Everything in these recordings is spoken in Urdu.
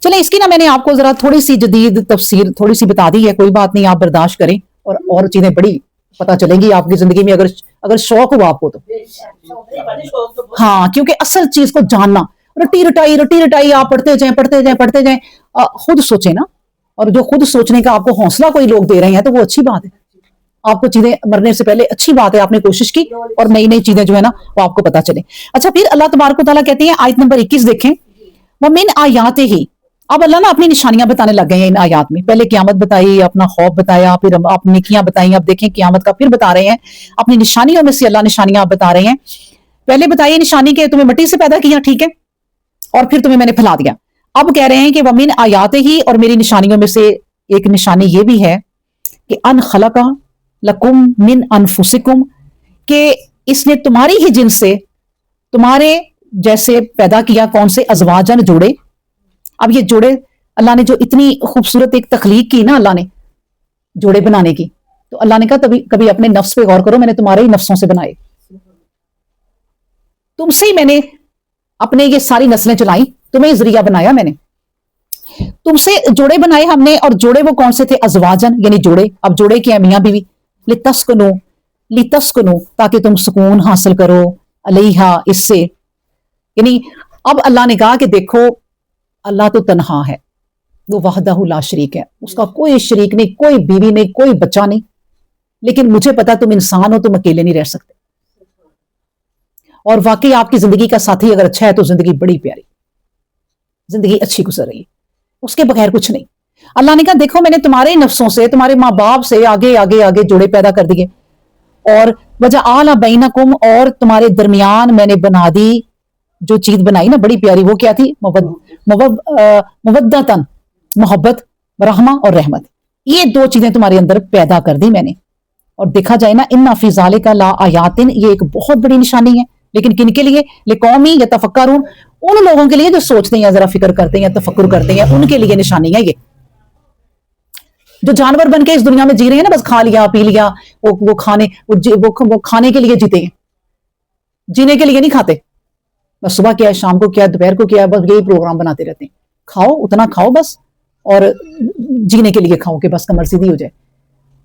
چلیں اس کی نا میں نے آپ کو ذرا تھوڑی سی جدید تفسیر تھوڑی سی بتا دی ہے، کوئی بات نہیں، آپ برداشت کریں اور چیزیں بڑی پتہ چلیں گی آپ کی زندگی میں، اگر شوق ہوا آپ کو تو ہاں، کیونکہ اصل چیز کو جاننا، رٹی رٹائی آپ پڑھتے جائیں خود سوچیں نا، اور جو خود سوچنے کا آپ کو حوصلہ کوئی لوگ دے رہے ہیں تو وہ اچھی بات ہے، آپ کو چیزیں مرنے سے پہلے اچھی بات ہے آپ نے کوشش کی اور نئی چیزیں جو ہے نا وہ آپ کو پتہ چلیں۔ اچھا پھر اللہ تبارک و تعالیٰ کہتے ہیں آیت نمبر 21 دیکھیں، وَمِنْ آیَاتِهِ، اب اللہ نا اپنی نشانیاں بتانے لگ گئے ہیں ان آیات میں، پہلے قیامت بتائی، اپنا خوف بتایا، پھر آپ نیکیاں بتائیں، اب دیکھیں قیامت کا پھر بتا رہے ہیں، اپنی نشانیوں میں سے اللہ نشانیاں بتا رہے ہیں۔ پہلے بتائیے نشانی کہ تمہیں مٹی سے پیدا کیا، ٹھیک ہے، اور پھر تمہیں میں نے پھیلا دیا، اب کہہ رہے ہیں کہ وَمِنْ آیَاتِهِ، اور میری نشانیوں میں سے ایک نشانی یہ بھی ہے کہ ان خلق لکم من انفسکم، کہ اس نے تمہاری ہی جنس سے تمہارے جیسے پیدا کیا، کون سے؟ ازواجن، جوڑے۔ اب یہ جوڑے اللہ نے جو اتنی خوبصورت ایک تخلیق کی نا اللہ نے جوڑے بنانے کی، تو اللہ نے کہا کبھی اپنے نفس پہ غور کرو، میں نے تمہارے ہی نفسوں سے بنائے، تم سے ہی میں نے اپنے یہ ساری نسلیں چلائیں، تمہیں ذریعہ بنایا میں نے، تم سے جوڑے بنائے ہم نے، اور جوڑے وہ کون سے تھے؟ ازواجن، یعنی جوڑے۔ اب جوڑے کیا ہے؟ میاں بیوی۔ لتسکنو، تاکہ تم سکون حاصل کرو، علیہا، اس سے، یعنی اب اللہ نے کہا کہ دیکھو اللہ تو تنہا ہے، وہ وحدہ لا شریک ہے، اس کا کوئی شریک نہیں، کوئی بیوی نہیں، کوئی بچہ نہیں، لیکن مجھے پتا تم انسان ہو، تم اکیلے نہیں رہ سکتے، اور واقعی آپ کی زندگی کا ساتھی اگر اچھا ہے تو زندگی بڑی پیاری، زندگی اچھی گزر رہی ہے، اس کے بغیر کچھ نہیں۔ اللہ نے کہا دیکھو میں نے تمہارے نفسوں سے، تمہارے ماں باپ سے آگے جوڑے پیدا کر دیے، اور وجعل بینکم، اور تمہارے درمیان میں نے بنا دی جو چیز بنائی نا بڑی پیاری، وہ کیا تھی؟ مودتن، محبت، رحمہ اور رحمت، یہ دو چیزیں تمہارے اندر پیدا کر دی میں نے۔ اور دیکھا جائے نا ان فی ذالک لا آیاتن، یہ ایک بہت بڑی نشانی ہے، لیکن کن کے لیے؟ لقومی یتفکرون، ان لوگوں کے لیے جو سوچتے ہیں، ذرا فکر کرتے ہیں، تفکر کرتے ہیں، ان کے لیے نشانی ہے یہ۔ جو جانور بن کے اس دنیا میں جی رہے ہیں نا، بس کھا لیا پی لیا، وہ کھانے کے لیے جیتے ہیں، جینے کے لیے نہیں کھاتے، بس صبح کیا ہے، شام کو کیا ہے، دوپہر کو کیا ہے، بس یہی پروگرام بناتے رہتے ہیں، کھاؤ اتنا کھاؤ بس، اور جینے کے لیے کھاؤ کہ بس کمر سیدھی ہو جائے۔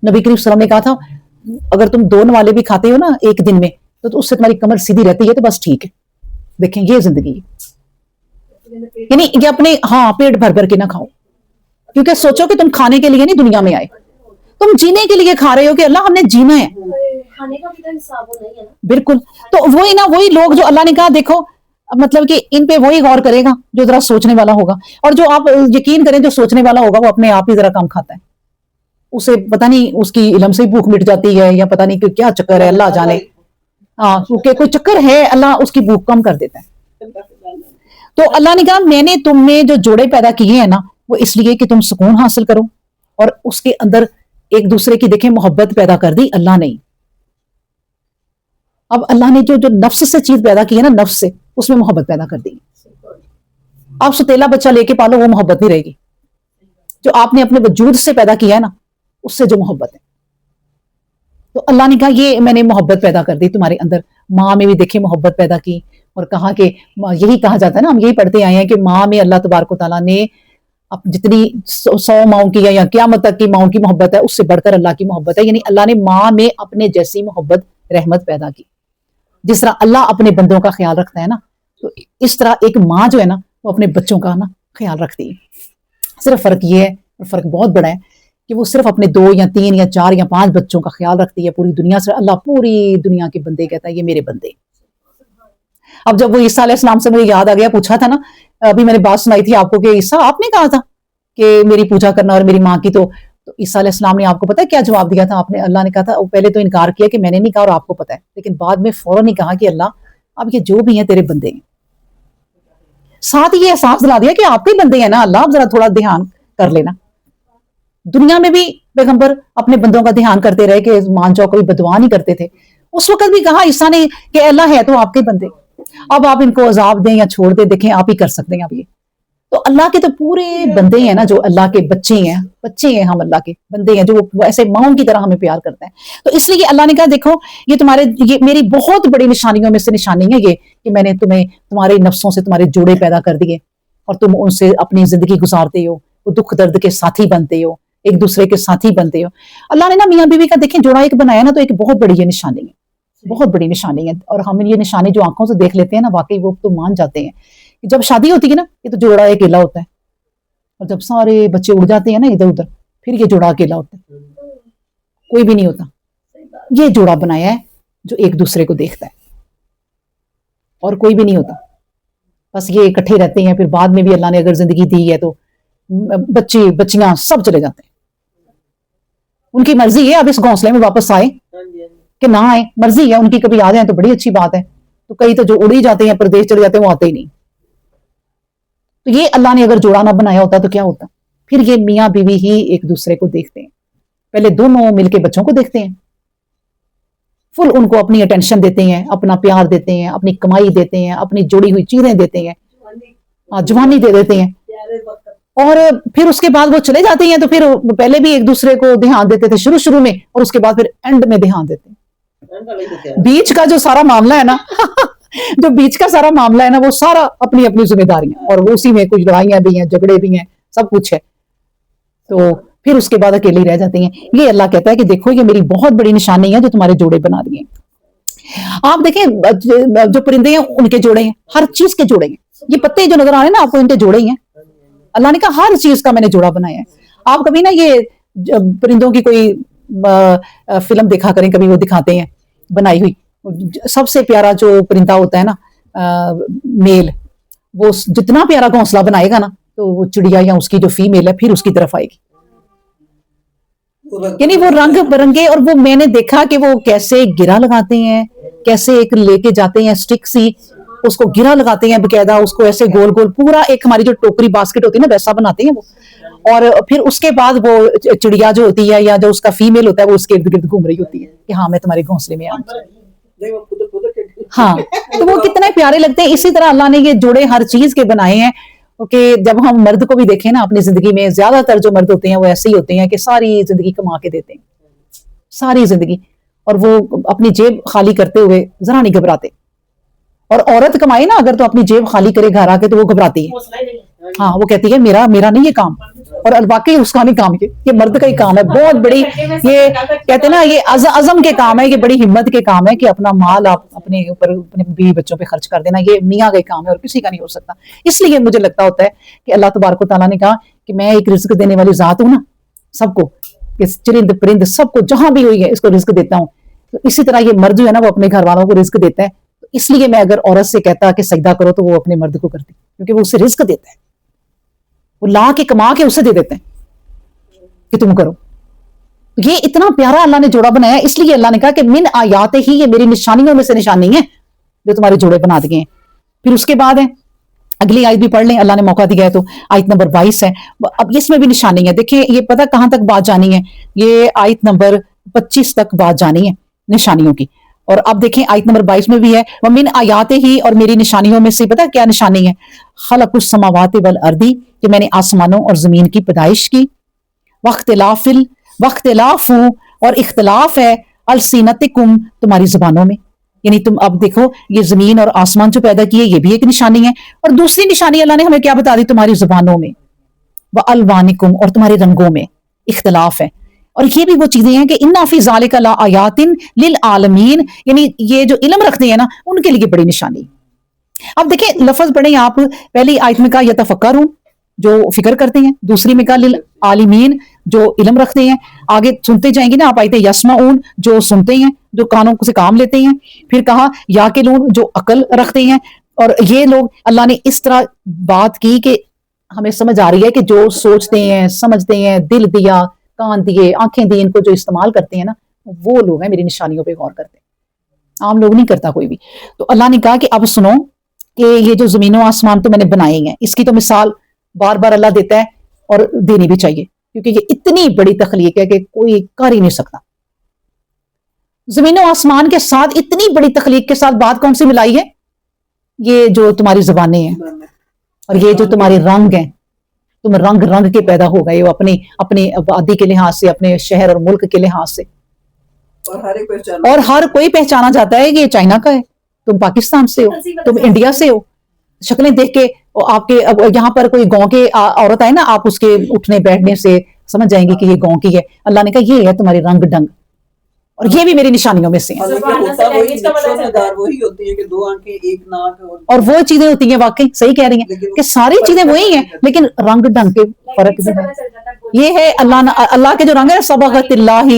نبی کریم صلی اللہ علیہ وسلم نے کہا تھا اگر تم 2 نوالے بھی کھاتے ہو نا ایک دن میں تو اس سے تمہاری کمر سیدھی رہتی ہے، تو بس ٹھیک ہے۔ دیکھیں یہ زندگی ہے، یعنی یہ اپنے پیٹ بھر کے نہ کھاؤ، کیونکہ سوچو کہ تم کھانے کے لیے نہیں دنیا میں آئے، تم جینے کے لیے کھا رہے ہو کہ اللہ ہم نے جینا ہے، بالکل۔ تو وہی لوگ جو اللہ نے کہا دیکھو مطلب کہ ان پہ وہی غور کرے گا جو ذرا سوچنے والا ہوگا، اور جو آپ یقین کریں جو سوچنے والا ہوگا وہ اپنے آپ ہی ذرا کم کھاتا ہے، اسے پتہ نہیں اس کی علم سے بھوک مٹ جاتی ہے، یا پتہ نہیں کہ کیا چکر ہے، اللہ جانے، کیونکہ کوئی چکر ہے، اللہ اس کی بھوک کم کر دیتا ہے۔ تو اللہ نے کہا میں نے تم میں جو جوڑے پیدا کیے ہیں نا وہ اس لیے کہ تم سکون حاصل کرو، اور اس کے اندر ایک دوسرے کی دیکھیں محبت پیدا کر دی اللہ نے۔ اب اللہ نے جو نفس سے چیز پیدا کی ہے نا، نفس سے، اس میں محبت پیدا کر دی۔ آپ ستیلا بچہ لے کے پالو، وہ محبت نہیں رہے گی، جو آپ نے اپنے وجود سے پیدا کیا ہے نا اس سے جو محبت ہے، تو اللہ نے کہا یہ میں نے محبت پیدا کر دی تمہارے اندر۔ ماں میں بھی دیکھیں محبت پیدا کی، اور کہا کہ یہی کہا جاتا ہے نا، ہم یہی پڑھتے آئے ہیں کہ ماں میں اللہ تبارک و تعالیٰ نے جتنی 100 ماؤں کی یا قیامت تک کی ماؤں کی محبت ہے اس سے بڑھ کر اللہ کی محبت ہے، یعنی اللہ نے ماں میں اپنے جیسی محبت رحمت پیدا کی، جس طرح اللہ اپنے بندوں کا خیال رکھتا ہے نا، تو اس طرح ایک ماں جو ہے نا وہ اپنے بچوں کا نا خیال رکھتی ہے۔ صرف فرق یہ ہے، اور فرق بہت بڑا ہے، کہ وہ صرف اپنے 2 یا 3 یا 4 یا 5 بچوں کا خیال رکھتی ہے، پوری دنیا سے اللہ پوری دنیا کے بندے کہتا ہے یہ میرے بندے۔ اب جب وہ عیسیٰ علیہ السلام سے مجھے یاد آ گیا، پوچھا تھا نا ابھی میں نے بات سنائی تھی آپ کو کہ عیسیٰ آپ نے کہا تھا کہ میری پوجا کرنا اور میری ماں کی، تو عیسیٰ علیہ السلام نے آپ کو پتا ہے کیا جواب دیا تھا؟ اللہ نے کہا تھا پہلے تو انکار کیا کہ میں نے نہیں کہا اور آپ کو پتا ہے، لیکن بعد میں فوراً ہی کہا کہ اللہ اب یہ جو بھی ہیں تیرے بندے ہیں، ساتھ یہ احساس دلا دیا کہ آپ کے بندے ہیں نا اللہ، اب ذرا تھوڑا دھیان کر لینا۔ دنیا میں بھی پیغمبر اپنے بندوں کا دھیان کرتے رہے کہ مان جاؤ، کوئی بددعا نہیں کرتے تھے، اس وقت بھی کہا عیسیٰ نے کہ اللہ ہے تو آپ کے بندے، اب آپ ان کو عذاب دیں یا چھوڑ دیں، دیکھیں آپ ہی کر سکتے ہیں اب یہ۔ تو اللہ کے تو پورے بندے ہیں نا، جو اللہ کے بچے ہیں ہم اللہ کے بندے ہیں، جو ایسے ماؤں کی طرح ہمیں پیار کرتے ہیں۔ تو اس لیے اللہ نے کہا دیکھو یہ میری بہت بڑی نشانیوں میں سے نشانی ہے یہ کہ میں نے تمہارے نفسوں سے تمہارے جوڑے پیدا کر دیے، اور تم ان سے اپنی زندگی گزارتے ہو, وہ دکھ درد کے ساتھی بنتے ہو, ایک دوسرے کے ساتھی بنتے ہو. اللہ نے نا میاں بیوی کا دیکھیں جوڑا ایک بنایا نا, تو ایک بہت بڑی یہ نشانی ہے, بہت بڑی نشانی ہے. اور ہم یہ نشانی جو آنکھوں سے دیکھ لیتے ہیں نا, واقعی وہ تو مان جاتے ہیں. جب شادی ہوتی ہے نا, یہ تو جوڑا اکیلا ہوتا ہے, اور جب سارے بچے اڑ جاتے ہیں نا ادھر ادھر, پھر یہ جوڑا اکیلا ہوتا ہے, کوئی بھی نہیں ہوتا. یہ جوڑا بنایا ہے جو ایک دوسرے کو دیکھتا ہے, اور کوئی بھی نہیں ہوتا. بس یہ اکٹھے رہتے ہیں, پھر بعد میں بھی اللہ نے اگر زندگی دی ہے تو بچے بچیاں سب چلے جاتے ہیں. ان کی مرضی ہے اب اس گھونسلے میں واپس آئے کہ نہ آئے, مرضی ہے ان کی. کبھی آ جائیں تو بڑی اچھی بات ہے, تو کئی تو جو اڑ ہی جاتے ہیں پردیش چلے جاتے ہیں, وہ آتے ہی نہیں. تو یہ اللہ نے اگر جوڑا نہ بنایا ہوتا تو کیا ہوتا؟ پھر یہ میاں بیوی ہی ایک دوسرے کو دیکھتے ہیں. پہلے دونوں مل کے بچوں کو دیکھتے ہیں, فل ان کو اپنی اٹینشن دیتے ہیں, اپنا پیار دیتے ہیں, اپنی کمائی دیتے ہیں, اپنی جوڑی ہوئی چیزیں دیتے ہیں, جوانی دے دیتے ہیں. اور پھر اس کے بعد وہ چلے جاتے ہیں, تو پھر پہلے بھی ایک دوسرے کو دھیان دیتے تھے شروع میں, اور اس کے بعد پھر اینڈ میں دھیان دیتے ہیں. بیچ کا جو سارا معاملہ ہے نا جو بیچ کا سارا معاملہ ہے نا, وہ سارا اپنی اپنی ذمہ داریاں, اور وہ اسی میں کچھ لڑائیاں بھی ہیں, جھگڑے بھی ہیں, سب کچھ ہے. تو پھر اس کے بعد اکیلے رہ جاتے ہیں. یہ اللہ کہتا ہے کہ دیکھو یہ میری بہت بڑی نشانی ہے جو تمہارے جوڑے بنا دیے. آپ دیکھیں جو پرندے ہیں ان کے جوڑے ہیں, ہر چیز کے جوڑے ہیں. یہ پتے جو نظر آ رہے ہیں نا آپ کو, ان کے جوڑے ہی ہیں. اللہ نے کہا ہر چیز کا میں نے جوڑا بنایا ہے. آپ کبھی نا یہ پرندوں کی کوئی فلم دیکھا کریں, کبھی وہ دکھاتے ہیں بنائی ہوئی. سب سے پیارا جو پرندہ ہوتا ہے نا میل, وہ جتنا پیارا گھونسلہ بنائے گا نا, تو وہ چڑیا یا اس کی جو فیمیل ہے پھر اس کی طرف آئے گی. یعنی وہ رنگ برنگے, اور وہ میں نے دیکھا کہ وہ کیسے گرا لگاتے ہیں, کیسے ایک لے کے جاتے ہیں سٹک سی, اس کو گرا لگاتے ہیں باقاعدہ, اس کو ایسے گول گول پورا ایک ہماری جو ٹوکری باسکٹ ہوتی ہے نا ویسا بناتے ہیں وہ. اور پھر اس کے بعد وہ چڑیا جو ہوتی ہے یا جو اس کا فیمیل ہوتا ہے, وہ اس کے ارد گرد گھوم رہی ہوتی ہے کہ ہاں میں تمہارے گھونسلے میں آؤں. ہاں, تو وہ کتنے پیارے لگتے ہیں. اسی طرح اللہ نے یہ جوڑے ہر چیز کے بنائے ہیں, کہ جب ہم مرد کو بھی دیکھیں نا اپنی زندگی میں, زیادہ تر جو مرد ہوتے ہیں وہ ایسے ہی ہوتے ہیں کہ ساری زندگی کما کے دیتے ہیں, ساری زندگی, اور وہ اپنی جیب خالی کرتے ہوئے ذرا نہیں گھبراتے. اور عورت کمائے نا اگر, تو اپنی جیب خالی کرے گھر آ کے, تو وہ گھبراتی ہے. ہاں, وہ کہتی ہے میرا نہیں یہ کام, اور واقعی اس کا نہیں کام, یہ مرد کا ہی کام ہے. بہت بڑی, یہ کہتے ہیں نا یہ عزم کے کام ہے, یہ بڑی ہمت کے کام ہے کہ اپنا مال آپ اپنے اوپر اپنے بیوی بچوں پہ خرچ کر دینا. یہ میاں کا کام ہے اور کسی کا نہیں ہو سکتا. اس لیے مجھے لگتا ہوتا ہے کہ اللہ تبارک و تعالیٰ نے کہا کہ میں ایک رزق دینے والی ذات ہوں نا سب کو, چرند پرند سب کو جہاں بھی ہوئی ہے اس کو رزق دیتا ہوں. تو اسی طرح یہ مرد جو ہے نا وہ اپنے گھر والوں کو رزق دیتا ہے. اس لیے میں اگر عورت سے کہتا کہ سجدہ کرو, تو وہ اپنے مرد کو کرتی, کیونکہ وہ اسے رزق دیتا ہے, وہ لا کے کما کے اسے دے دیتے ہیں کہ تم کرو. یہ اتنا پیارا اللہ نے جوڑا بنایا. اس لیے اللہ نے کہا کہ من آیات ہی, یہ میری نشانیوں میں سے نشانی ہے جو تمہارے جوڑے بنا دیے ہیں. پھر اس کے بعد ہے اگلی آیت بھی پڑھ لیں, اللہ نے موقع دیا ہے تو آیت نمبر 22 ہے. اب اس میں بھی نشانی ہے. دیکھیں یہ پتہ کہاں تک بات جانی ہے, یہ آیت نمبر 25 تک بات جانی ہے نشانیوں کی. اور اب دیکھیں آیت نمبر 22 میں بھی ہے وَمِنْ آیَاتِهِ, اور میری نشانیوں میں سے پتہ کیا نشانی ہے, خلق السماوات والارض, کہ میں نے آسمانوں اور زمین کی پیدائش کی, واختلاف, اور اختلاف ہے, السنتکم, تمہاری زبانوں میں. یعنی تم اب دیکھو یہ زمین اور آسمان جو پیدا کیے, یہ بھی ایک نشانی ہے. اور دوسری نشانی اللہ نے ہمیں کیا بتا دی, تمہاری زبانوں میں, وَأَلْوَانِكُمْ, اور تمہارے رنگوں میں اختلاف ہے. اور یہ بھی وہ چیزیں ہیں کہ اِنَّ فِي ذَلِكَ لَآيَاتٍ لِلْعَالَمِينَ, یعنی یہ جو علم رکھتے ہیں نا ان کے لیے بڑی نشانی. اب دیکھیں لفظ پڑھیں آپ, پہلی آیت میں کہا یتفکرون, جو فکر کرتے ہیں, دوسری میں کہا للعالمین, جو علم رکھتے ہیں. آگے سنتے جائیں گے نا آپ آیتیں, یسمعون, جو سنتے ہیں, جو کانوں سے کام لیتے ہیں. پھر کہا یاقلون, جو عقل رکھتے ہیں. اور یہ لوگ اللہ نے اس طرح بات کی کہ ہمیں سمجھ آ رہی ہے کہ جو سوچتے ہیں, سمجھتے ہیں, دل دیا, کان دیے, آنکھیں دی, ان کو جو استعمال کرتے ہیں نا, وہ لوگ ہیں میری نشانیوں پہ غور کرتے ہیں. عام لوگ نہیں کرتا کوئی بھی. تو اللہ نے کہا کہ اب سنو کہ یہ جو زمین و آسمان تو میں نے بنائے ہیں, اس کی تو مثال بار بار اللہ دیتا ہے, اور دینی بھی چاہیے, کیونکہ یہ اتنی بڑی تخلیق ہے کہ کوئی کر ہی نہیں سکتا. زمین و آسمان کے ساتھ اتنی بڑی تخلیق کے ساتھ بات کون سی ملائی ہے, یہ جو تمہاری زبانیں ہیں, اور یہ جو تمہارے رنگ ہیں, تم رنگ رنگ کے پیدا ہو گئے ہو, اپنے آبادی کے لحاظ سے, اپنے شہر اور ملک کے لحاظ سے. اور ہر کوئی پہچانا جاتا ہے کہ یہ چائنا کا ہے, تم پاکستان سے ہو, تم انڈیا سے ہو, شکلیں دیکھ کے آپ کے یہاں پر کوئی گاؤں کے عورت آئے نا، آپ اس کے اٹھنے بیٹھنے سے سمجھ جائیں گے کہ یہ گاؤں کی ہے. اللہ نے کہا یہ ہے تمہاری رنگ ڈنگ، اور یہ بھی میری نشانیوں میں سے ہیں. اور وہ چیزیں ہوتی ہیں واقعی صحیح کہہ رہی ہیں کہ ساری چیزیں وہی ہیں، لیکن رنگ ڈنگ کے فرق بھی ہے. یہ ہے اللہ کے جو رنگ ہے سبغت اللہ،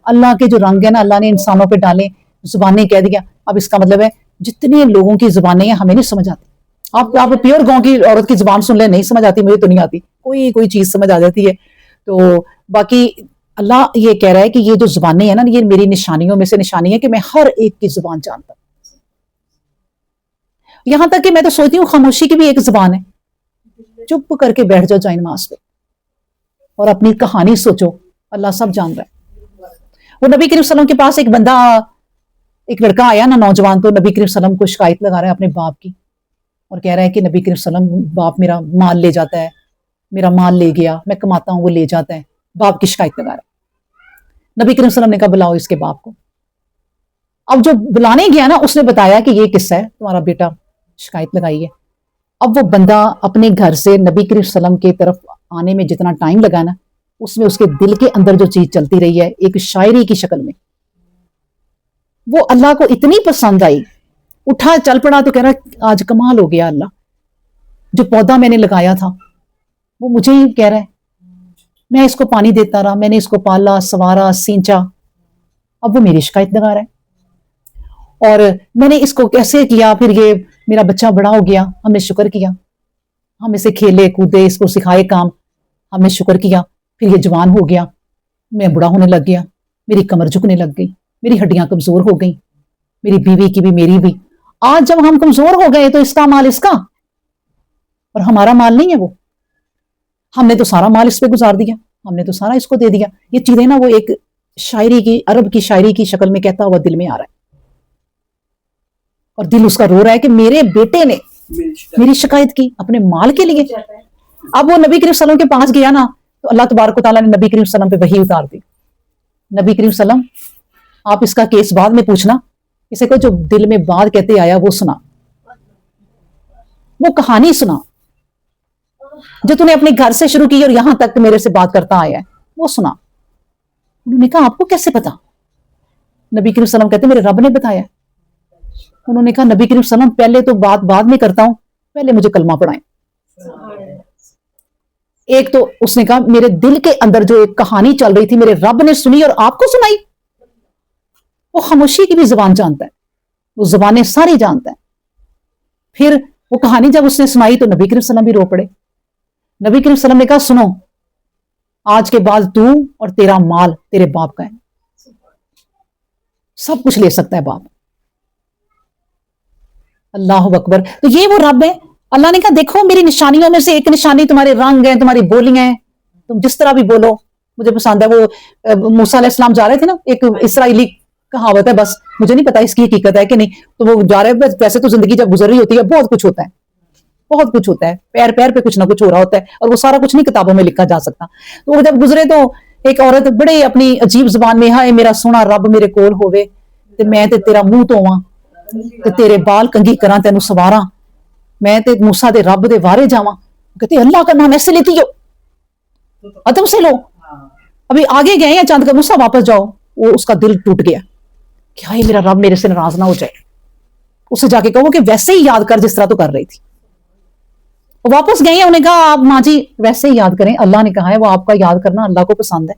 اللہ کے جو رنگ ہے نا اللہ نے انسانوں پہ ڈالے. زبانیں کہہ دیا، اب اس کا مطلب ہے جتنی لوگوں کی زبانیں ہیں ہمیں نہیں سمجھ آتی. آپ پیور گاؤں کی عورت کی زبان سن لیں، نہیں سمجھ آتی، مجھے تو نہیں آتی، کوئی چیز سمجھ آ جاتی ہے. تو باقی اللہ یہ کہہ رہا ہے کہ یہ جو زبانیں ہیں نا یہ میری نشانیوں میں سے نشانی ہے کہ میں ہر ایک کی زبان جانتا ہوں. یہاں تک کہ میں تو سوچتی ہوں خاموشی کی بھی ایک زبان ہے. چپ کر کے بیٹھ جاؤ جائے نماز پہ اور اپنی کہانی سوچو، اللہ سب جان رہا ہے. وہ نبی کریم صلی اللہ علیہ وسلم کے پاس ایک بندہ، ایک لڑکا آیا نا نوجوان، تو نبی کریم صلی اللہ علیہ وسلم کو شکایت لگا رہا ہے اپنے باپ کی، اور کہہ رہا ہے کہ نبی کریم صلی اللہ علیہ وسلم باپ میرا مال لے جاتا ہے، میرا مال لے گیا، میں کماتا ہوں وہ لے جاتا ہے. باپ کی شکایت لگا رہا ہے. نبی کریم صلی اللہ علیہ وسلم نے کہا بلاؤ اس کے باپ کو. اب جو بلانے گیا نا اس نے بتایا کہ یہ قصہ ہے، تمہارا بیٹا شکایت لگائی ہے. اب وہ بندہ اپنے گھر سے نبی کریم صلی اللہ علیہ وسلم کی طرف آنے میں جتنا ٹائم لگا نا، اس میں اس کے دل کے اندر جو چیز چلتی رہی ہے ایک شاعری کی شکل میں، وہ اللہ کو اتنی پسند آئی. اٹھا چل پڑا تو کہہ رہا آج کمال ہو گیا، اللہ جو پودا میں نے لگایا تھا وہ مجھے ہی کہہ رہا ہے. میں اس کو پانی دیتا رہا، میں نے اس کو پالا سوارا سینچا، اب وہ میری شکایت لگا رہا ہے. اور میں نے اس کو کیسے کیا، پھر یہ میرا بچہ بڑا ہو گیا، ہم نے شکر کیا، ہم اسے کھیلے کودے، اس کو سکھائے کام، ہم نے شکر کیا. پھر یہ جوان ہو گیا، میں بڑا ہونے لگ گیا، میری کمر جھکنے لگ گئی، میری ہڈیاں کمزور ہو گئیں، میری بیوی کی بھی میری بھی. آج جب ہم کمزور ہو گئے تو اس کا مال اس کا، اور ہمارا مال نہیں ہے وہ. ہم نے تو سارا مال اس پہ گزار دیا، ہم نے تو سارا اس کو دے دیا. یہ چیزیں نا وہ ایک شاعری کی، عرب کی شاعری کی شکل میں کہتا ہوا دل میں آ رہا ہے، اور دل اس کا رو رہا ہے کہ میرے بیٹے نے میری شکایت کی اپنے مال کے لیے. اب وہ نبی کریم صلی اللہ علیہ وسلم کے پاس گیا نا تو اللہ تبارک و تعالیٰ نے نبی کریم صلی اللہ علیہ وسلم پہ وحی اتار دی. نبی کریم صلی اللہ علیہ وسلم آپ اس کا کیس بعد میں پوچھنا، اسے کو جو دل میں بات کہتے آیا وہ سنا، وہ کہانی سنا جو تُو نے اپنے گھر سے شروع کی اور یہاں تک میرے سے بات کرتا آیا ہے، وہ سنا. انہوں نے کہا آپ کو کیسے پتا؟ نبی کریم صلی اللہ علیہ وسلم کہتے میرے رب نے بتایا. انہوں نے کہا نبی کریم صلی اللہ علیہ وسلم پہلے تو بات بعد میں کرتا ہوں، پہلے مجھے کلمہ پڑھائیں. ایک تو اس نے کہا میرے دل کے اندر جو ایک کہانی چل رہی تھی میرے رب نے سنی اور آپ کو سنائی. وہ خاموشی کی بھی زبان جانتا ہے، وہ زبانیں ساری جانتا ہے. پھر وہ کہانی جب اس نے سنائی تو نبی کریم صلی اللہ علیہ وسلم بھی رو پڑے. نبی کریم صلی اللہ علیہ وسلم نے کہا سنو، آج کے بعد تو اور تیرا مال تیرے باپ کا ہے، سب کچھ لے سکتا ہے باپ. اللہ اکبر. تو یہ وہ رب ہے. اللہ نے کہا دیکھو میری نشانیوں میں سے ایک نشانی تمہارے رنگ ہیں، تمہاری بولیاں ہیں، تم جس طرح بھی بولو مجھے پسند ہے. وہ موسیٰ علیہ السلام جا رہے تھے نا، ایک اسرائیلی کہاوت ہے، بس مجھے نہیں پتا اس کی حقیقت ہے کہ نہیں، تو وہ جا رہے ہیں. ویسے تو زندگی جب گزر رہی ہوتی ہے بہت کچھ ہوتا ہے، بہت کچھ ہوتا ہے، پیر پیر پہ کچھ نہ کچھ ہو رہا ہوتا ہے، اور وہ سارا کچھ نہیں کتابوں میں لکھا جا سکتا. تو وہ جب گزرے تو ایک عورت بڑے اپنی عجیب زبان میں ہائے میرا سونا رب میرے کول ہوئے تے میں تے تیرا منہ دھوواں تے تیرے بال کنگھی کراں تینوں سواراں، میں تے موسیٰ دے رب دے وارے جاواں. کہتے اللہ کا نام ایسے لیتی ہو، ادب سے لو. ابھی آگے گئے ہیں چاند کا موسیٰ واپس جاؤ. وہ اس کا دل ٹوٹ گیا کہ ہائے میرا رب میرے سے ناراض نہ ہو جائے. اسے جا کے کہو کہ ویسے ہی یاد کر جس طرح تو کر رہی تھی. واپس گئے ہیں، انہوں نے کہا آپ ماں جی ویسے ہی یاد کریں، اللہ نے کہا ہے وہ آپ کا یاد کرنا اللہ کو پسند ہے.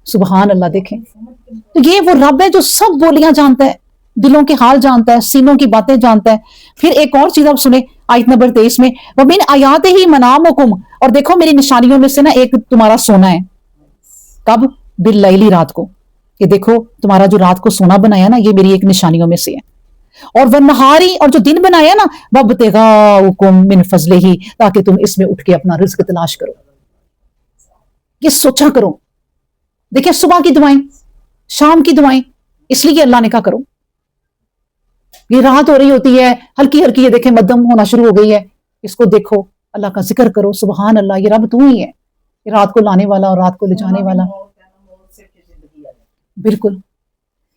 سبحان اللہ. دیکھیں تو یہ وہ رب ہے جو سب بولیاں جانتا ہے، دلوں کے حال جانتا ہے، سینوں کی باتیں جانتا ہے. پھر ایک اور چیز آپ سنیں آیت نمبر 23 میں وَمِنْ آیَاتِهِ مَنَامُكُمْ، اور دیکھو میری نشانیوں میں سے نا ایک تمہارا سونا ہے. کب؟ باللیل، رات کو. کہ دیکھو تمہارا جو رات کو سونا بنایا نا یہ میری ایک نشانیوں میں سے ہے. اور وَالنَّهَارِ، اور جو دن بنایا نا وَابْتِغَاؤُكُم مِّن فَضْلِهِ، تاکہ تم اس میں اٹھ کے اپنا رزق تلاش کرو. یہ سوچا کرو. دیکھیں صبح کی دعائیں، شام کی دعائیں، اس لیے اللہ نے کہا کرو. یہ رات ہو رہی ہوتی ہے ہلکی ہلکی، یہ دیکھیں مدھم ہونا شروع ہو گئی ہے، اس کو دیکھو اللہ کا ذکر کرو. سبحان اللہ. یہ رب تو ہی ہے، یہ رات کو لانے والا اور رات کو لے جانے والا. بالکل.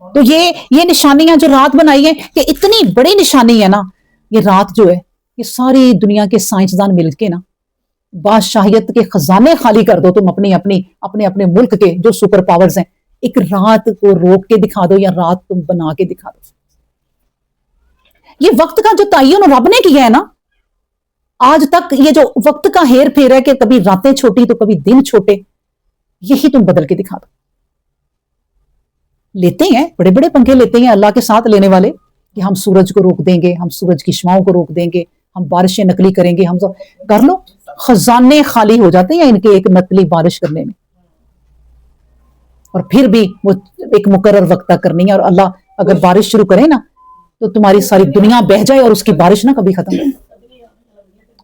تو یہ نشانیاں جو رات بنائی ہے، یہ اتنی بڑی نشانی ہے نا. یہ رات جو ہے یہ ساری دنیا کے سائنسدان مل کے نا بادشاہیت کے خزانے خالی کر دو تم اپنے ملک کے جو سپر پاورز ہیں، ایک رات کو روک کے دکھا دو یا رات تم بنا کے دکھا دو. یہ وقت کا جو تعین رب نے کیا ہے نا، آج تک یہ جو وقت کا ہیر پھیر ہے کہ کبھی راتیں چھوٹی تو کبھی دن چھوٹے، یہی تم بدل کے دکھا دو. لیتے ہیں بڑے بڑے پنکھے لیتے ہیں اللہ کے ساتھ لینے والے کہ ہم سورج کو روک دیں گے، ہم سورج کی شعاؤں کو روک دیں گے، ہم بارشیں نقلی کریں گے، ہم سب کر لو. خزانے خالی ہو جاتے ہیں ان کے ایک نقلی بارش کرنے میں، اور پھر بھی وہ ایک مقرر وقت تک کرنی ہے. اور اللہ اگر بارش شروع کرے نا تو تمہاری ساری دنیا بہہ جائے اور اس کی بارش نہ کبھی ختم ہو،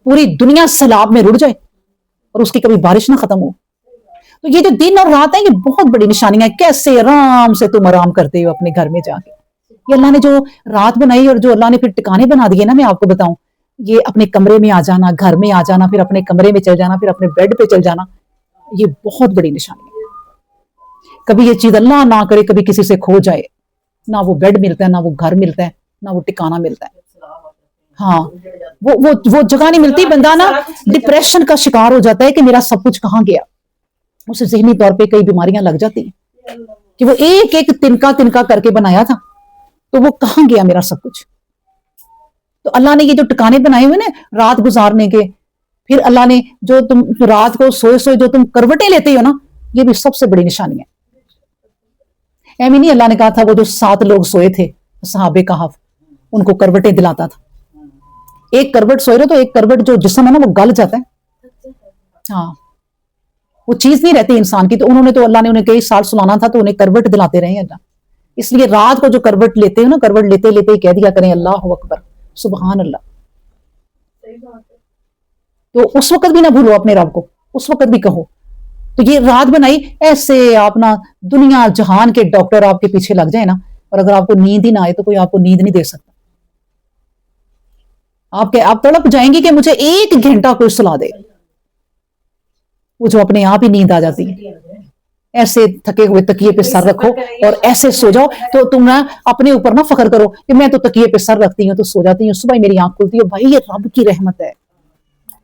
پوری دنیا سیلاب میں رڑ جائے اور اس کی کبھی بارش نہ ختم ہو. تو یہ جو دن اور رات ہے یہ بہت بڑی نشانیاں ہیں. کیسے آرام سے تم آرام کرتے ہو اپنے گھر میں جا کے. یہ اللہ نے جو رات بنائی اور جو اللہ نے پھر ٹکانے بنا دیے نا، میں آپ کو بتاؤں، یہ اپنے کمرے میں آ جانا، گھر میں آ جانا، پھر اپنے کمرے میں چل جانا، پھر اپنے بیڈ پہ چل جانا، یہ بہت بڑی نشانی ہے. کبھی یہ چیز اللہ نہ کرے کبھی کسی سے کھو جائے، نہ وہ بیڈ ملتا ہے، نہ وہ گھر ملتا ہے، نہ وہ ٹکانا ملتا ہے. ہاں وہ جگہ نہیں ملتی. بندہ نا ڈپریشن کا شکار ہو جاتا ہے کہ میرا سب کچھ کہاں گیا. اسے ذہنی طور پہ کئی بیماریاں لگ جاتی ہیں کہ وہ ایک ایک تنکا کر کے بنایا تھا، تو وہ کہاں گیا میرا سب کچھ. تو اللہ نے یہ جو ٹکانے بنائے ہوئے نا رات گزارنے کے، پھر اللہ نے جو تم رات کو سوئے سوئے جو تم کروٹیں لیتے ہو نا، یہ بھی سب سے بڑی نشانی ہے. ایمی نہیں اللہ نے کہا تھا وہ جو 7 لوگ سوئے تھے صحابہ کہف، ان کو کروٹیں دلاتا تھا. ایک کروٹ سوئے رہے تو ایک کروٹ جو جسم ہے نا وہ گل جاتا ہے. ہاں وہ چیز نہیں رہتی انسان کی. تو انہوں نے تو اللہ نے انہیں کئی سال سلانا تھا تو انہیں کروٹ دلاتے رہے اللہ. اس لیے رات کو جو کروٹ لیتے ہو نا، کروٹ لیتے لیتے ہی کہہ دیا کریں اللہ اکبر سبحان اللہ. تو اس وقت بھی نہ بھولو اپنے رب کو، اس وقت بھی کہو. تو یہ رات بنائی ایسے آپ نا دنیا جہان کے ڈاکٹر آپ کے پیچھے لگ جائیں نا، اور اگر آپ کو نیند ہی نہ آئے تو کوئی آپ کو نیند نہیں دے سکتا. آپ تڑپ جائیں گے کہ مجھے 1 گھنٹہ کوئی سلا دے. وہ جو اپنے آپ ہی نیند آ جاتی ہے. ایسے تھکے ہوئے تکیے پہ سر رکھو اور ایسے سو جاؤ. تو تم نہ اپنے اوپر نہ فخر کرو کہ میں تو تکیے پہ سر رکھتی ہوں تو سو جاتی ہوں، صبح میری آنکھ کھلتی ہے. بھائی یہ رب کی رحمت ہے،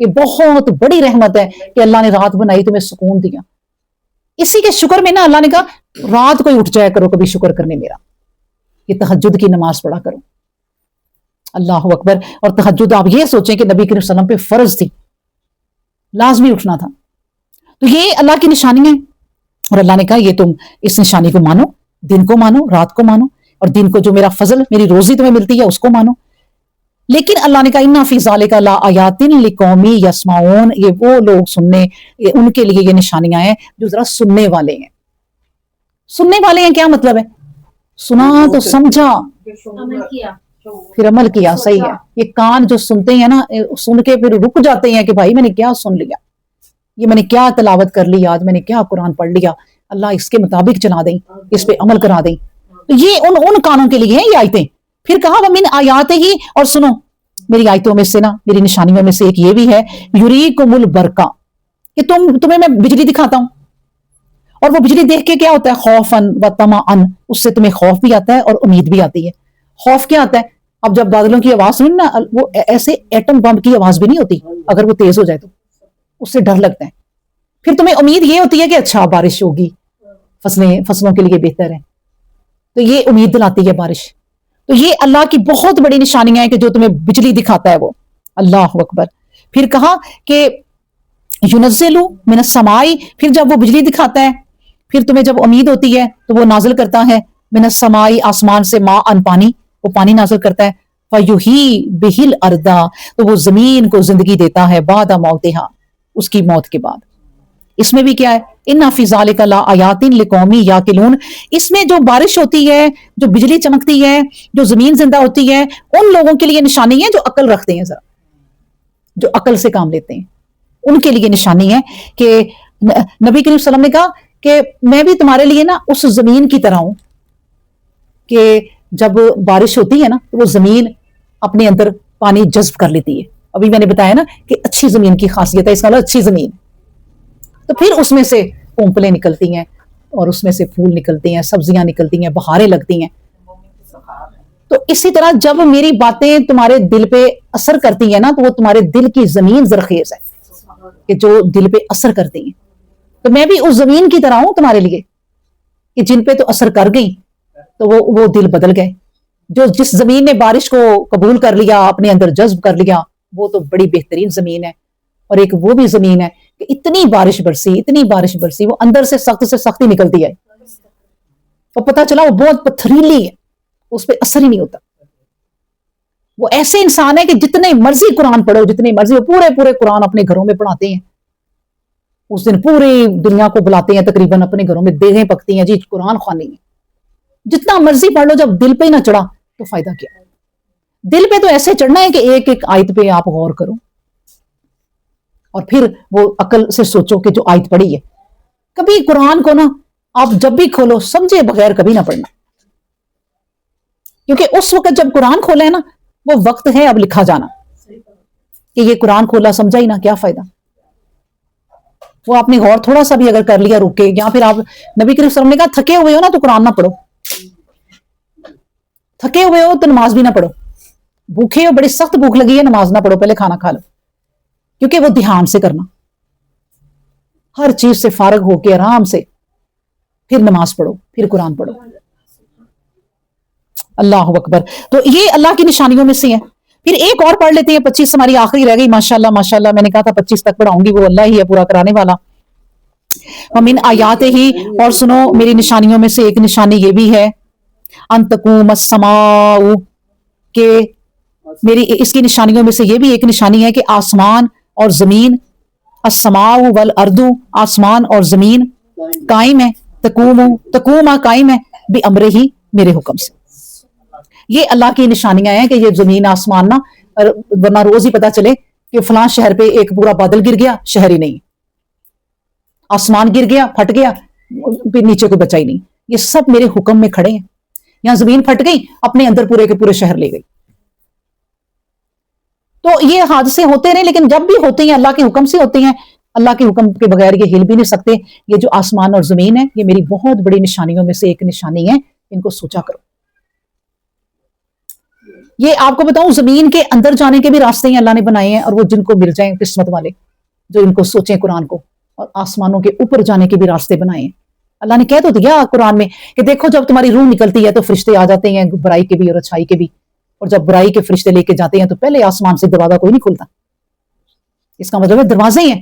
یہ بہت بڑی رحمت ہے کہ اللہ نے رات بنائی تمہیں سکون دیا. اسی کے شکر میں نا اللہ نے کہا رات کو ہی اٹھ جایا کرو کبھی شکر کرنے میرا. یہ تہجد کی نماز پڑھا کرو. اللہ اکبر. اور تہجد آپ یہ سوچیں کہ نبی کریم صلی اللہ علیہ وسلم پہ فرض تھی، لازمی اٹھنا تھا. تو یہ اللہ کی نشانیاں ہیں. اور اللہ نے کہا یہ تم اس نشانی کو مانو، دن کو مانو، رات کو مانو، اور دن کو جو میرا فضل میری روزی تمہیں ملتی ہے اس کو مانو. لیکن اللہ نے کہا اِنَّ فِي ذَلِكَ لَآيَاتٍ لِقَوْمٍ يَسْمَعُونَ، یہ وہ لوگ ان کے لیے یہ نشانیاں ہیں جو ذرا سننے والے ہیں. سننے والے ہیں کیا مطلب ہے؟ سنا تو سمجھا پھر عمل کیا. صحیح ہے. یہ کان جو سنتے ہیں نا، سن کے پھر رک جاتے ہیں کہ بھائی میں نے کیا سن لیا، یہ میں نے کیا تلاوت کر لی، آج میں نے کیا قرآن پڑھ لیا، اللہ اس کے مطابق چلا دیں، اس پہ عمل کرا دیں. تو یہ ان کانوں کے لیے ہیں یہ آیتیں. پھر کہا وَمِنْ آیَاتِهِ، اور سنو میری آیتوں میں سے نا، میری نشانیوں میں سے ایک یہ بھی ہے یُرِیکُمُ الْبَرْقَ، کہ تمہیں میں بجلی دکھاتا ہوں. اور وہ بجلی دیکھ کے کیا ہوتا ہے؟ خوفاً وطمعاً، اس سے تمہیں خوف بھی آتا ہے اور امید بھی آتی ہے. خوف کیا آتا ہے؟ اب جب بادلوں کی آواز سنیں نا، وہ ایسے ایٹم بم کی آواز بھی نہیں ہوتی، اگر وہ تیز ہو جائے تو اس سے ڈر لگتا ہے. پھر تمہیں امید یہ ہوتی ہے کہ اچھا بارش ہوگی، فصلوں کے لیے بہتر ہے، تو یہ امید دلاتی ہے بارش. تو یہ اللہ کی بہت بڑی نشانیاں ہیں کہ جو تمہیں بجلی دکھاتا ہے وہ. اللہ اکبر. پھر کہا کہ يُنَزِّلُ مِنَ السَّمَاءِ، پھر جب وہ بجلی دکھاتا ہے پھر تمہیں جب امید ہوتی ہے تو وہ نازل کرتا ہے مِنَ السَّمَاءِ، آسمان سے، ماءً، پانی، وہ پانی نازل کرتا ہے. فَيُحْيِي بِهِ الْأَرْضَ، تو وہ زمین کو زندگی دیتا ہے بعد موتها، اس کی موت کے بعد. اس میں بھی کیا ہے؟ اِنَّ فِي ذَلِكَ لَآيَاتٍ لِقَوْمٍ يَعْقِلُونَ. اس میں جو بارش ہوتی ہے، جو بجلی چمکتی ہے، جو زمین زندہ ہوتی ہے، ان لوگوں کے لیے نشانی ہے جو عقل رکھتے ہیں، ذرا جو عقل سے کام لیتے ہیں. ان کے لیے نشانی ہے کہ نبی کریم صلی اللہ علیہ وسلم نے کہا کہ میں بھی تمہارے لیے نا اس زمین کی طرح ہوں کہ جب بارش ہوتی ہے نا تو وہ زمین اپنے اندر پانی جذب کر لیتی ہے. ابھی میں نے بتایا نا کہ اچھی زمین کی خاصیت ہے، اس کا مطلب اچھی زمین. تو پھر اس میں سے پونپلیں نکلتی ہیں اور اس میں سے پھول نکلتے ہیں، سبزیاں نکلتی ہیں، بہاریں لگتی ہیں. تو تو اسی طرح جب میری باتیں تمہارے دل پہ اثر کرتی ہیں نا تو وہ تمہارے دل کی زمین زرخیز ہے کہ جو دل پہ اثر کرتی ہیں. تو میں بھی اس زمین کی طرح ہوں تمہارے لیے کہ جن پہ تو اثر کر گئی تو وہ دل بدل گئے. جس زمین نے بارش کو قبول کر لیا, اپنے اندر جذب کر لیا, وہ تو بڑی بہترین زمین ہے. اور ایک وہ بھی زمین ہے کہ اتنی بارش برسی وہ اندر سے سخت ہی نکلتی ہے, اور پتہ چلا وہ بہت پتھریلی ہے, اس پہ اثر ہی نہیں ہوتا. وہ ایسے انسان ہے کہ جتنے مرضی قرآن پڑھو, جتنے مرضی پورے قرآن اپنے گھروں میں پڑھاتے ہیں, اس دن پوری دنیا کو بلاتے ہیں تقریباً اپنے گھروں میں, دیگیں پکتی ہیں جی قرآن خوانی ہے. جتنا مرضی پڑھ لو, جب دل پہ ہی نہ چڑھا تو فائدہ کیا. دل پہ تو ایسے چڑھنا ہے کہ ایک ایک آیت پہ آپ غور کرو, اور پھر وہ عقل سے سوچو کہ جو آیت پڑھی ہے. کبھی قرآن کو نا آپ جب بھی کھولو سمجھے بغیر کبھی نہ پڑھنا, کیونکہ اس وقت جب قرآن کھولے ہے نا وہ وقت ہے اب لکھا جانا کہ یہ قرآن کھولا سمجھا ہی نہ, کیا فائدہ. وہ آپ نے غور تھوڑا سا بھی اگر کر لیا رک کے, یا پھر آپ نبی کریم صلی اللہ علیہ وسلم نے کہا تھکے ہوئے ہو نا تو قرآن نہ پڑھو, تھکے ہوئے ہو تو نماز بھی نہ پڑھو, بھوکے ہو بڑی سخت بھوک لگی ہے نماز نہ پڑھو, پہلے کھانا کھا لو. کیونکہ وہ دھیان سے کرنا, ہر چیز سے فارغ ہو کے آرام سے پھر نماز پڑھو, پھر قرآن پڑھو. اللہ اکبر. تو یہ اللہ کی نشانیوں میں سے ہے. پھر ایک اور پڑھ لیتے ہیں, 25 ہماری آخری رہ گئی. ماشاءاللہ میں نے کہا تھا 25 تک پڑھاؤں گی, وہ اللہ ہی ہے پورا کرانے والا. ومن آیات ہی, اور سنو میری نشانیوں میں سے ایک نشانی یہ بھی ہے, ان تقوم السماء, کہ میری اس کی نشانیوں میں سے یہ بھی ایک نشانی ہے کہ آسمان اور زمین, السماء والارض, آسمان اور زمین قائم ہے, تقوم قائم ہے, بامرہ ہی, میرے حکم سے. یہ اللہ کی نشانیاں ہیں کہ یہ زمین آسمان نا, ورنہ روز ہی پتا چلے کہ فلاں شہر پہ ایک پورا بادل گر گیا, شہر ہی نہیں, آسمان گر گیا پھٹ گیا, پھر نیچے کوئی بچا ہی نہیں. یہ سب میرے حکم میں کھڑے ہیں. یہاں زمین پھٹ گئی, اپنے اندر پورے کے پورے شہر لے گئی. تو یہ حادثے ہوتے رہے, لیکن جب بھی ہوتے ہیں اللہ کے حکم سے ہوتے ہیں. اللہ کے حکم کے بغیر یہ ہل بھی نہیں سکتے. یہ جو آسمان اور زمین ہے یہ میری بہت بڑی نشانیوں میں سے ایک نشانی ہے, ان کو سوچا کرو. یہ آپ کو بتاؤں زمین کے اندر جانے کے بھی راستے ہیں اللہ نے بنائے ہیں, اور وہ جن کو مل جائیں قسمت والے جو ان کو سوچیں قرآن کو. اور آسمانوں کے اوپر جانے کے بھی راستے بنائے ہیں. اللہ نے کہہ تو دیا قرآن میں کہ دیکھو جب تمہاری روح نکلتی ہے تو فرشتے آ جاتے ہیں, برائی کے بھی اور اچھائی کے بھی, اور جب برائی کے فرشتے لے کے جاتے ہیں تو پہلے آسمان سے دروازہ کوئی نہیں کھلتا. اس کا مطلب ہے دروازے ہیں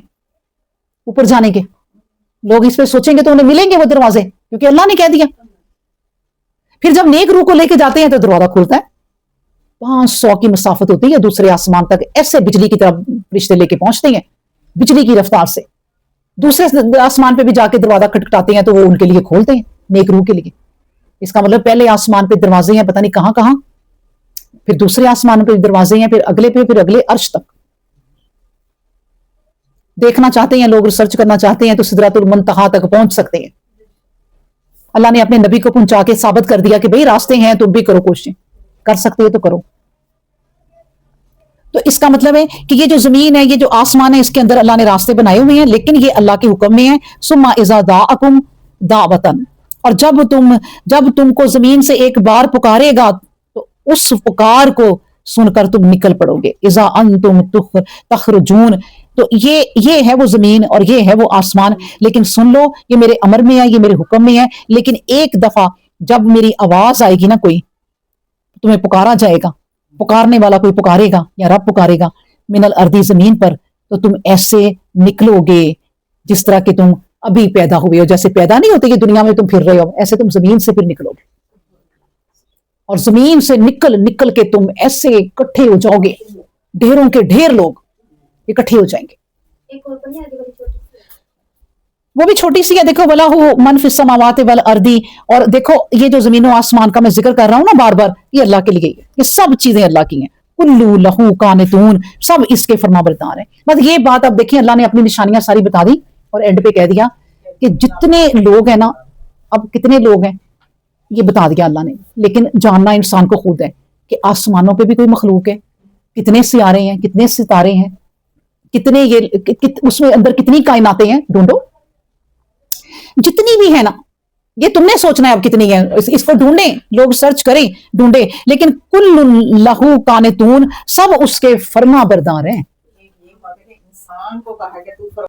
اوپر جانے کے. لوگ اس پہ سوچیں گے تو انہیں ملیں گے وہ دروازے, کیونکہ اللہ نے کہہ دیا. پھر جب نیک روح کو لے کے جاتے ہیں تو دروازہ کھلتا ہے. 500 کی مسافت ہوتی ہے دوسرے آسمان تک, ایسے بجلی کی طرح فرشتے لے کے پہنچتے ہیں بجلی کی رفتار سے. دوسرے آسمان پہ بھی جا کے دروازہ کھٹکھٹاتے ہیں تو وہ ان کے لیے کھولتے ہیں, نیک روح کے لیے. اس کا مطلب پہلے آسمان پہ دروازے ہیں پتہ نہیں کہاں کہاں, پھر دوسرے آسمان پہ دروازے ہیں, پھر اگلے عرش تک. دیکھنا چاہتے ہیں لوگ, ریسرچ کرنا چاہتے ہیں تو سدرۃ المنتہا تک پہنچ سکتے ہیں. اللہ نے اپنے نبی کو پہنچا کے ثابت کر دیا کہ بھئی راستے ہیں, تم بھی کرو کوششیں, کر سکتے ہو تو کرو. تو اس کا مطلب ہے کہ یہ جو زمین ہے, یہ جو آسمان ہے, اس کے اندر اللہ نے راستے بنائے ہوئے ہیں, لیکن یہ اللہ کے حکم میں ہے. ثم اذا دعاکم دعوۃ, اور جب تم کو زمین سے ایک بار پکارے گا تو اس پکار کو سن کر تم نکل پڑو گے. اذا انتم تخرجون, تو یہ ہے وہ زمین اور یہ ہے وہ آسمان. لیکن سن لو یہ میرے امر میں ہے, یہ میرے حکم میں ہے. لیکن ایک دفعہ جب میری آواز آئے گی نا, کوئی تمہیں پکارا جائے گا, پکارنے والا کوئی پکارے گا یا رب پکارے گا, من الارض, زمین پر, تو تم ایسے نکلو گے جس طرح کہ تم ابھی پیدا ہوئے ہو. جیسے پیدا نہیں ہوتے کہ دنیا میں تم پھر رہے ہو, ایسے تم زمین سے پھر نکلو گے. اور زمین سے نکل کے تم ایسے اکٹھے ہو جاؤ گے, ڈھیروں کے ڈھیر لوگ اکٹھے ہو جائیں گے. وہ بھی چھوٹی سی ہے, دیکھو وَلَهُ مَنْ فِي السَّمَاوَاتِ وَالْأَرْضِ, اور دیکھو یہ جو زمین و آسمان کا میں ذکر کر رہا ہوں نا بار بار, یہ اللہ کے لیے, یہ سب چیزیں اللہ کی ہیں. کُلُّ لَهُ قَانِتُونَ, سب اس کے فرما بردار ہیں. بس یہ بات اب دیکھیں, اللہ نے اپنی نشانیاں ساری بتا دی اور اینڈ پہ کہہ دیا کہ جتنے لوگ ہیں نا, اب کتنے لوگ ہیں یہ بتا دیا اللہ نے. لیکن جاننا انسان کو خود ہے کہ آسمانوں پہ بھی کوئی مخلوق ہے, کتنے سیارے ہیں, کتنے ستارے ہیں, کتنے اس میں اندر کتنی کائناتیں ہیں, ڈھونڈو. جتنی بھی ہے نا یہ تم نے سوچنا ہے اب کتنی ہے، اس کو ڈھونڈیں، لوگ سرچ کریں، ڈھونڈیں، لیکن کل لہو قانتون، سب اس کے فرما بردار ہیں۔ یہ بات ہے کہ انسان کو کہا کہ تو